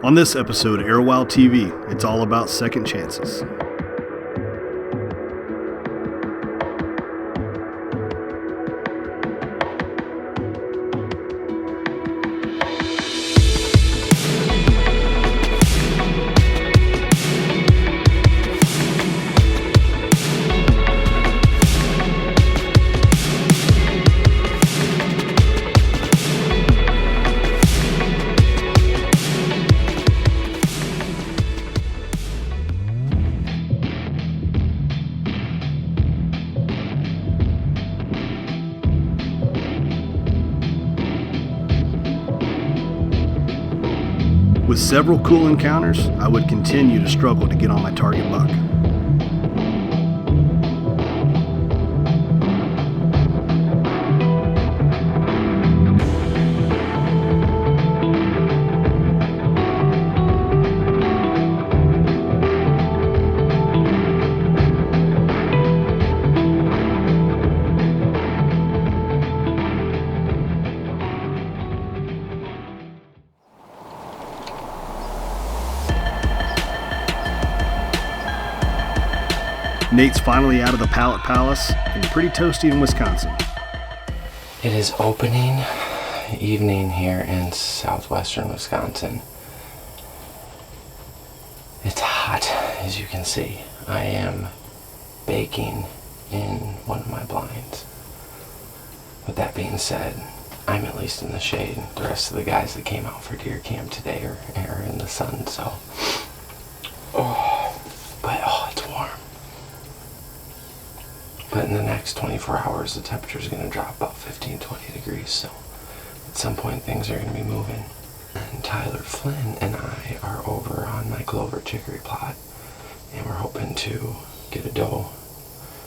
On this episode of Airwild TV, it's all about second chances. With several cool encounters, I would continue to struggle to get on my target buck. Nate's finally out of the Pallet Palace and pretty toasty in Wisconsin. It is opening evening here in southwestern Wisconsin. It's hot, as you can see. I am baking in one of my blinds. With that being said, I'm at least in the shade. The rest of the guys that came out for deer camp today are in the sun, so. It's warm. But in the next 24 hours, the temperature is going to drop about 15-20 degrees, so at some point things are going to be moving. And Tyler Flynn and I are over on my Covert chicory plot, and we're hoping to get a doe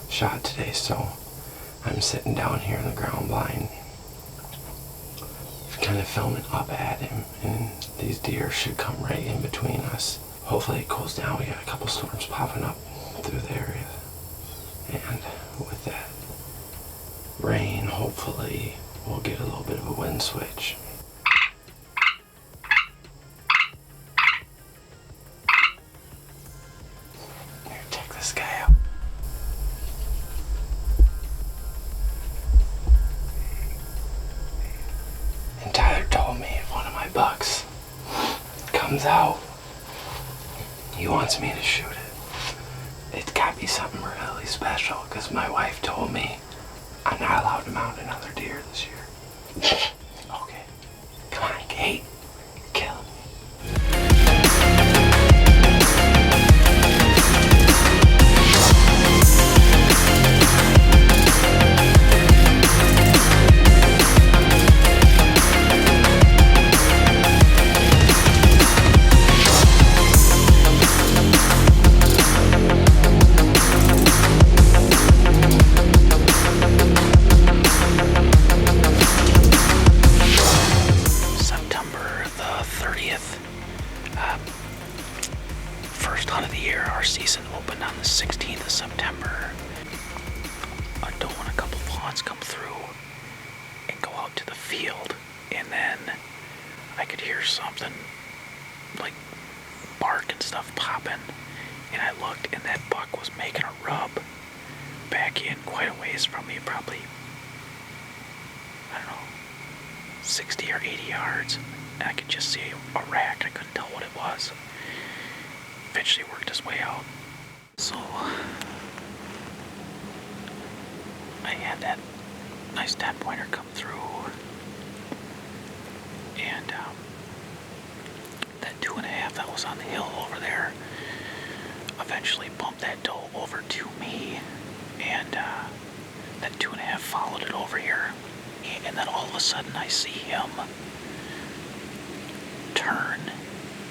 shot today, so I'm sitting down here in the ground blind, kind of filming up at him, and these deer should come right in between us. Hopefully it cools down. We got a couple storms popping up through the area. And with that rain, hopefully we'll get a little bit of a wind switch. Here, check this guy out. And Tyler told me if one of my bucks comes out, he wants me to shoot it. It's got to be something really special, because my wife told me I'm not allowed to mount another deer this year. Okay. Come on, Kate. Kill him. First hunt of the year. Our season opened on the 16th of September. A doe and a couple fawns come through and go out to the field, and then I could hear something like bark and stuff popping, and I looked, and that buck was making a rub back in quite a ways from me, probably, I don't know, 60 or 80 yards, and I could just see a rack. I couldn't tell what it was. Eventually worked his way out. So I had that nice 10-pointer come through, and that 2.5 that was on the hill over there eventually bumped that doe over to me, and that 2.5 followed it over here, and then all of a sudden I see him turn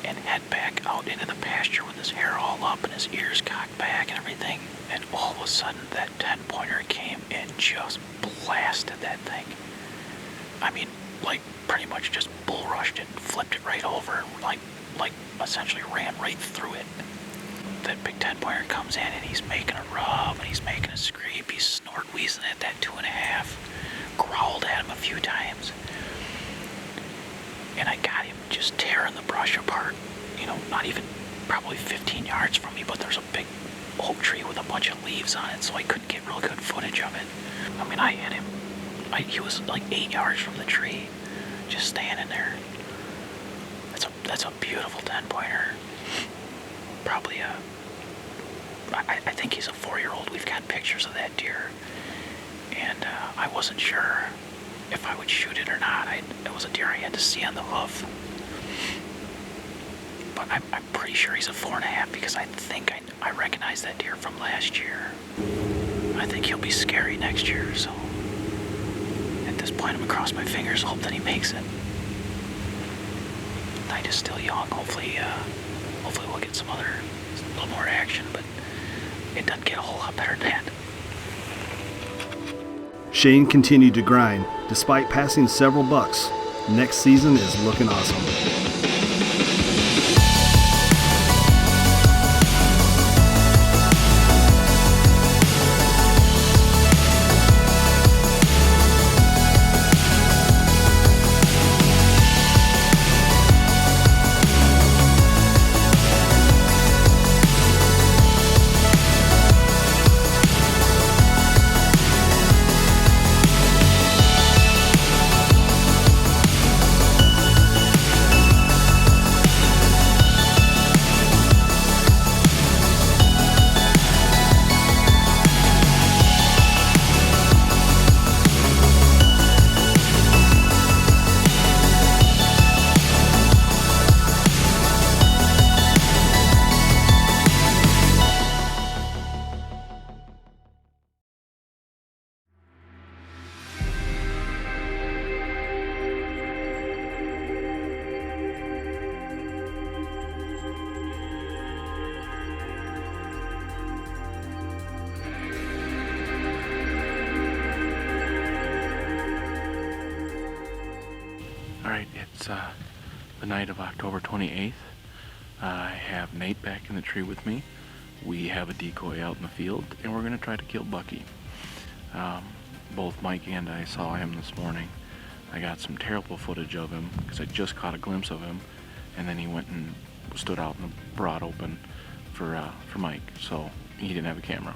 and head back out into the pasture with his hair all up and his ears cocked back and everything. And all of a sudden that 10-pointer came and just blasted that thing. I mean, like pretty much just bull rushed it and flipped it right over, and like essentially ran right through it. That big 10-pointer comes in and he's making a rub and he's making a screep. He's snort wheezing at that 2.5. Growled at him a few times. And I got him just tearing in the brush apart, not even probably 15 yards from me, but there's a big oak tree with a bunch of leaves on it, so I couldn't get real good footage of it. I mean, I hit him. He was like 8 yards from the tree, just standing there. That's a beautiful 10-pointer. Probably I think he's a 4-year-old. We've got pictures of that deer, and I wasn't sure if I would shoot it or not. It was a deer I had to see on the hoof, but I'm pretty sure he's a 4.5 because I think I recognize that deer from last year. I think he'll be scary next year, so at this point I'm gonna cross my fingers, hope that he makes it. Night is still young. Hopefully we'll get a little more action, but it doesn't get a whole lot better than that. Shane continued to grind despite passing several bucks. Next season is looking awesome. Alright, it's the night of October 28th. I have Nate back in the tree with me. We have a decoy out in the field, and we're going to try to kill Bucky. Both Mike and I saw him this morning. I got some terrible footage of him because I just caught a glimpse of him, and then he went and stood out in the broad open for Mike, so he didn't have a camera.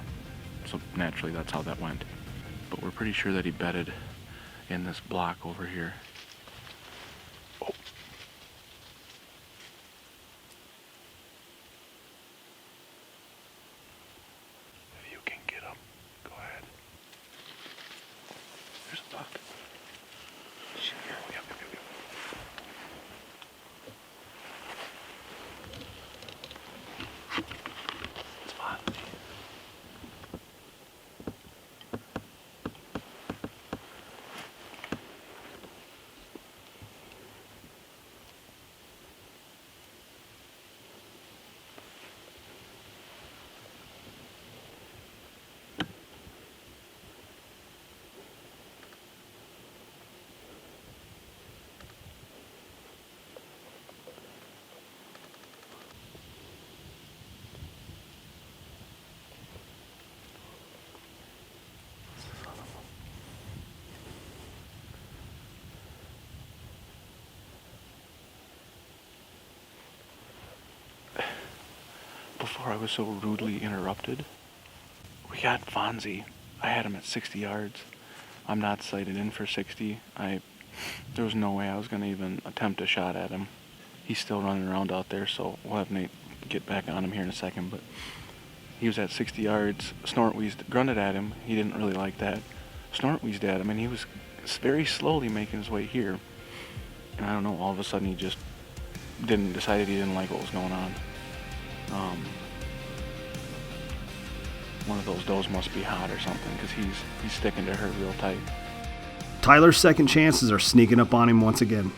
So naturally that's how that went. But we're pretty sure that he bedded in this block over here. Oh. If you can get him, go ahead. There's a buck. Shit, here. Yep. Spot. Before I was so rudely interrupted, we got Fonzie. I had him at 60 yards. I'm not sighted in for 60. There was no way I was going to even attempt a shot at him. He's still running around out there, so we'll have Nate get back on him here in a second. But he was at 60 yards. Snort wheezed, grunted at him. He didn't really like that. Snort wheezed at him, and he was very slowly making his way here. And I don't know, all of a sudden he just decided he didn't like what was going on. One of those does must be hot or something, because he's sticking to her real tight. Tyler's second chances are sneaking up on him once again.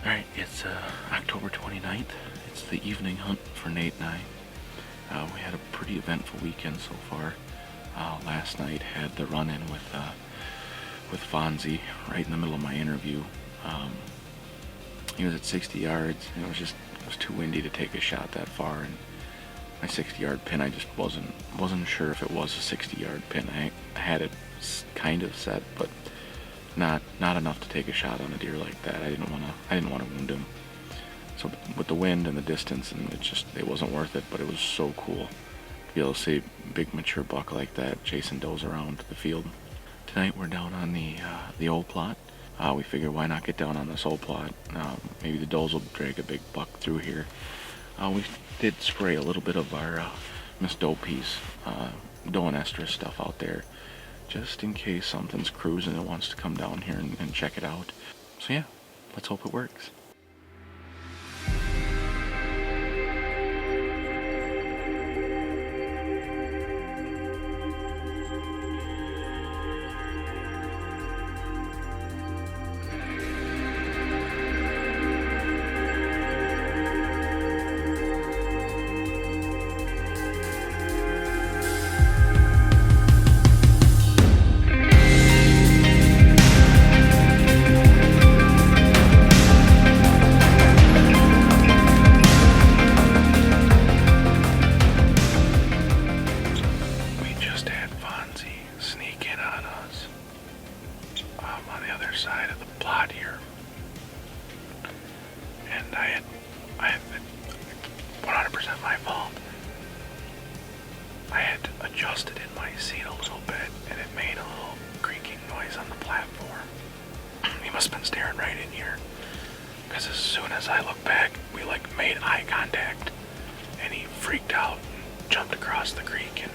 Alright, it's October 29th. It's the evening hunt for Nate and I. We had a pretty eventful weekend so far. Last night had the run-in with Fonzie right in the middle of my interview. He was at 60 yards, and it was too windy to take a shot that far, and my 60-yard pin, I just wasn't sure if it was a 60-yard pin. I had it kind of set, but not enough to take a shot on a deer like that. I didn't want to wound him. So with the wind and the distance, and it wasn't worth it, but it was so cool to be able to see a big mature buck like that chasing does around the field. Tonight we're down on the old plot. We figured why not get down on this old plot. Maybe the does will drag a big buck through here. We did spray a little bit of our Miss Doe piece, doe and estrus stuff out there, just in case something's cruising and wants to come down here and check it out. So yeah, let's hope it works. Side of the plot here, and I had 100% my fault. I had adjusted in my seat a little bit, and it made a little creaking noise on the platform. He must have been staring right in here, because as soon as I looked back, we made eye contact, and he freaked out and jumped across the creek,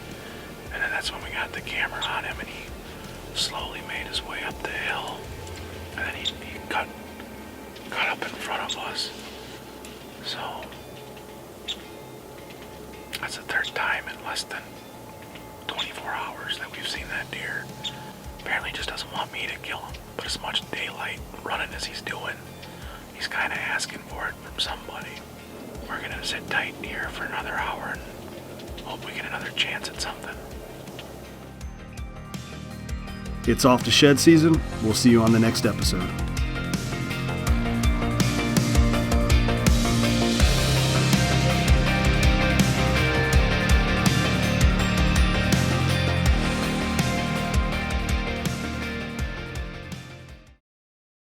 and then that's when we got the camera on him, and he slowly made his way up the hill. And then he got up in front of us. So that's the third time in less than 24 hours that we've seen that deer. Apparently he just doesn't want me to kill him. But as much daylight running as he's doing, he's kind of asking for it from somebody. We're going to sit tight here for another hour and hope we get another chance at something. It's off to shed season. We'll see you on the next episode.